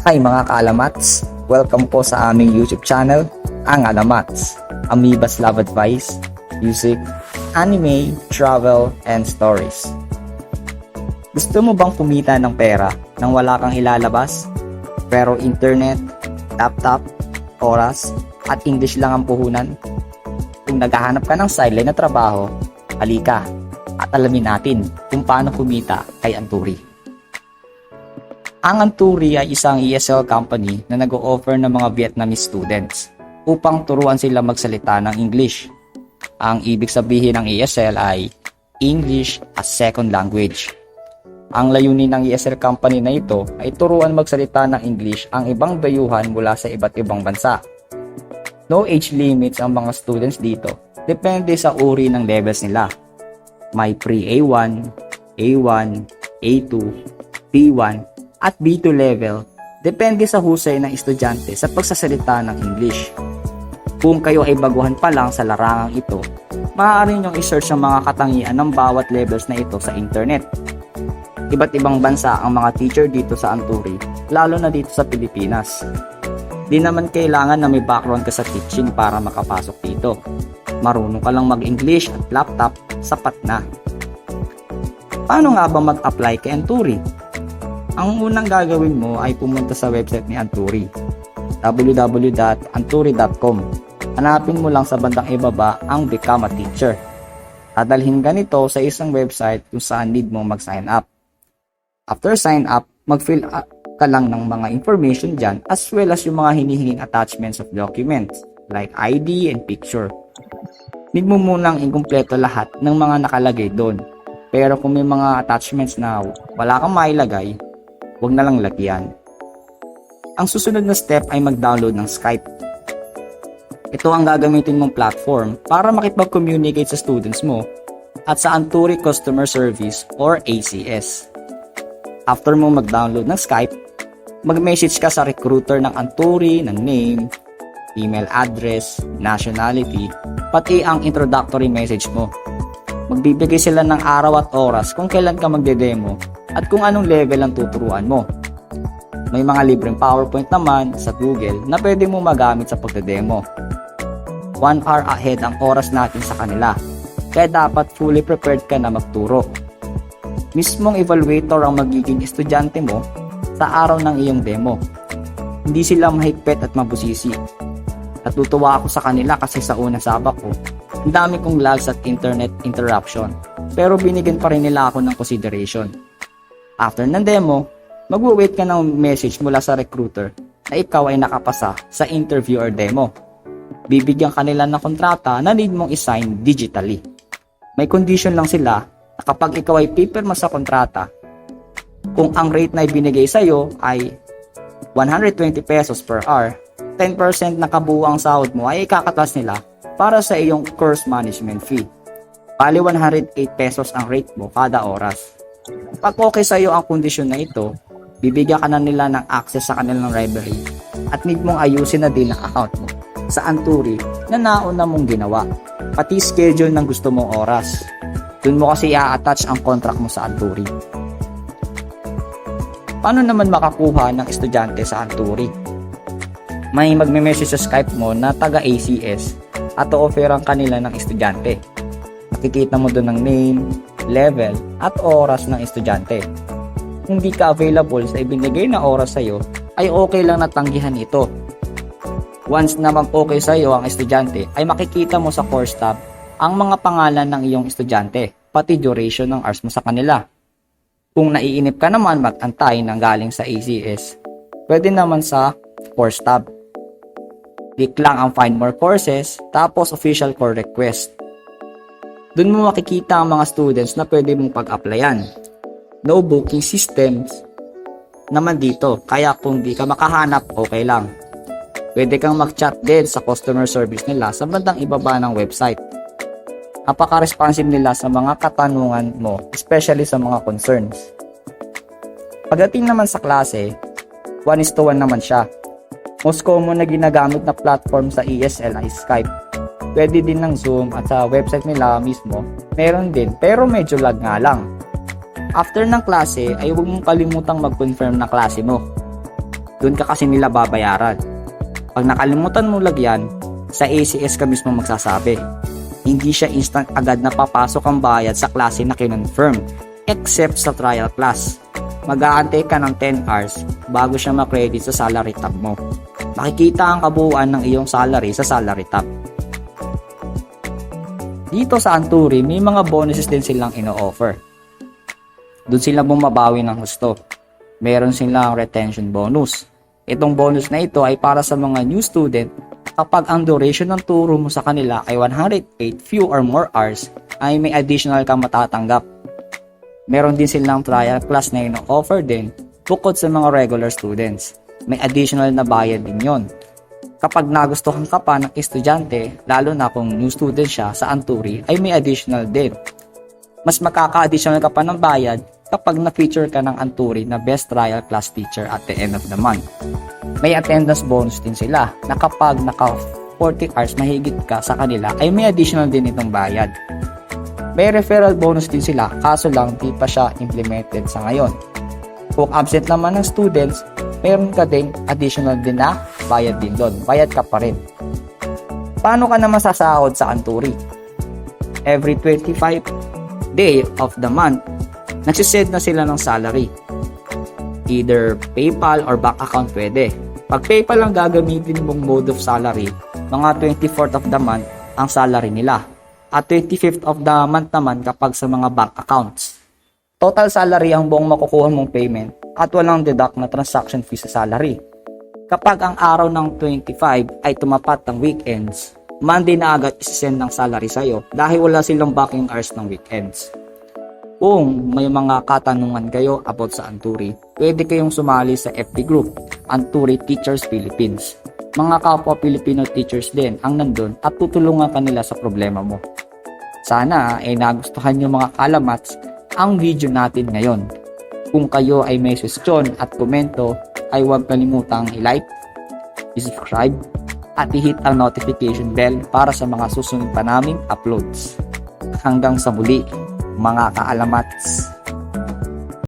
Hi mga ka-Alamats! Welcome po sa aming YouTube channel, Ang Alamats. Amoebas Love Advice, Music, Anime, Travel, and Stories. Gusto mo bang kumita ng pera nang wala kang ilalabas? Pero internet, laptop, oras, at English lang ang puhunan? Kung naghahanap ka ng sideline na trabaho, halika at alamin natin kung paano kumita kay Anturi. Ang Anturi ay isang ESL company na nag-o-offer ng mga Vietnamese students upang turuan sila magsalita ng English. Ang ibig sabihin ng ESL ay English as Second Language. Ang layunin ng ESL company na ito ay turuan magsalita ng English ang ibang dayuhan mula sa iba't ibang bansa. No age limits ang mga students dito, depende sa uri ng levels nila. May pre-A1, A1, A2, B1, at B2 level, depende sa husay ng estudyante sa pagsasalita ng English. Kung kayo ay baguhan pa lang sa larangang ito, maaari niyong i-search ang mga katangian ng bawat levels na ito sa internet. Iba't ibang bansa ang mga teacher dito sa Anturi, lalo na dito sa Pilipinas. Di naman kailangan na may background ka sa teaching para makapasok dito. Marunong ka lang mag-English at laptop, sapat na. Paano nga ba mag-apply kay Anturi? Ang unang gagawin mo ay pumunta sa website ni Anturi, www.anturi.com. Hanapin mo lang sa bandang ibaba ang Become a Teacher. Dadalhin ka nito sa isang website kung saan need mo mag-sign up. After sign up, mag-fill ka lang ng mga information dyan as well as yung mga hinihinging attachments of documents like ID and picture. Need mo munang inkumpleto lahat ng mga nakalagay doon. Pero kung may mga attachments na wala kang mailagay, huwag na lang lagyan. Ang susunod na step ay mag-download ng Skype. Ito ang gagamitin mong platform para makipag-communicate sa students mo at sa Anturi Customer Service or ACS. After mo mag-download ng Skype, mag-message ka sa recruiter ng Anturi ng name, email address, nationality, pati ang introductory message mo. Magbibigay sila ng araw at oras kung kailan ka magde-demo at kung anong level ang tuturuan mo. May mga libreng PowerPoint naman sa Google na pwede mo magamit sa pagde-demo. 1 hour ahead ang oras natin sa kanila, kaya dapat fully prepared ka na magturo. Mismong evaluator ang magiging estudyante mo sa araw ng iyong demo. Hindi sila mahigpit at mabusisi. Natutuwa ako sa kanila kasi sa unang sabak ko, ang dami kong lags at internet interruption, pero binigyan pa rin nila ako ng consideration. After ng demo, magwo-wait ka ng message mula sa recruiter na ikaw ay nakapasa sa interview or demo. Bibigyan ka nila ng kontrata na need mong i-sign digitally. May condition lang sila na kapag ikaw ay pipirma sa kontrata, kung ang rate na ibinigay sa iyo ay 120 pesos per hour, 10% na kabuuang sahod mo ay ikakatas nila para sa iyong course management fee. Bali 108 pesos ang rate mo kada oras. Pag okay sa iyo ang kondisyon na ito, bibigyan ka na nila ng access sa kanilang library at need mong ayusin na din ang account mo sa Anturi na nauna mong ginawa, pati schedule ng gusto mong oras. Doon mo kasi i-attach ang contract mo sa Anturi. Paano naman makakuha ng estudyante sa Anturi? May magme-message sa Skype mo na taga ACS at o-offeran kanila ng estudyante. Nakikita mo doon ng name, level, at oras ng estudyante. Kung di ka available sa ibinigay na oras sa iyo, ay okay lang na tanggihan ito. Once naman okay sa iyo ang estudyante, ay makikita mo sa course tab ang mga pangalan ng iyong estudyante, pati duration ng hours mo sa kanila. Kung naiinip ka naman mag-antay ng galing sa ACS, pwede naman sa course tab. Click lang ang Find More Courses, tapos Official Core Request. Doon mo makikita ang mga students na pwede mong pag-applyan. No booking systems naman dito, kaya kung di ka makahanap, okay lang. Pwede kang mag-chat din sa customer service nila sa bandang ibaba ng website. Napaka-responsive nila sa mga katanungan mo, especially sa mga concerns. Pagdating naman sa klase, 1:1 naman siya. Most common na ginagamit na platform sa ESL ay Skype. Pwede din ng Zoom at sa website nila mismo, meron din pero medyo lag nga lang. After ng klase ay huwag mong kalimutang mag-confirm na klase mo. Doon ka kasi nila babayaran. Pag nakalimutan mo lagyan, sa ACS ka mismo magsasabi. Hindi siya instant agad na papasok ang bayad sa klase na kinonfirm, except sa trial class. Mag-aantay ka ng 10 hours bago siya ma-credit sa salary tab mo. Makikita ang kabuuan ng iyong salary sa salary tab. Dito sa Anturi, may mga bonuses din silang ino-offer. Doon sila bumabawi ng husto. Meron silang retention bonus. Itong bonus na ito ay para sa mga new student kapag ang duration ng turo mo sa kanila ay 108 few or more hours ay may additional kang matatanggap. Meron din silang trial class na ino-offer din bukod sa mga regular students. May additional na bayad din yon. Kapag nagustuhan ka pa ng estudyante, lalo na kung new student siya sa Anturi, ay may additional din. Mas makaka-additional ka pa ng bayad kapag na-feature ka ng Anturi na Best Trial Class Teacher at the end of the month. May attendance bonus din sila na kapag naka 40 hours mahigit ka sa kanila ay may additional din itong bayad. May referral bonus din sila kaso lang di pa siya implemented sa ngayon. Kung absent naman ng students, meron ka ding additional din na bayad din doon. Bayad ka pa rin. Paano ka na masasahod sa Anturi? Every 25 day of the month, nagsisend na sila ng salary. Either PayPal or bank account pwede. Pag PayPal ang gagamitin mong mode of salary, mga 24th of the month ang salary nila. At 25th of the month naman kapag sa mga bank accounts. Total salary ang buong makukuha mong payment at walang deduct na transaction fee sa salary. Kapag ang araw ng 25 ay tumapat ng weekends, Monday na agad isisend ng salary sa'yo dahil wala silang backing hours ng weekends. Kung may mga katanungan kayo about sa Anturi, pwede kayong sumali sa FB group, Anturi Teachers Philippines. Mga kapwa Filipino teachers din ang nandun at tutulungan kanila sa problema mo. Sana ay nagustuhan nyo mga kalamats ang video natin ngayon. Kung kayo ay may suggestion at komento, ay huwag kalimutang i-like, i-subscribe, at i-hit ang notification bell para sa mga susunod pa naming uploads. Hanggang sa muli, mga kaalamats!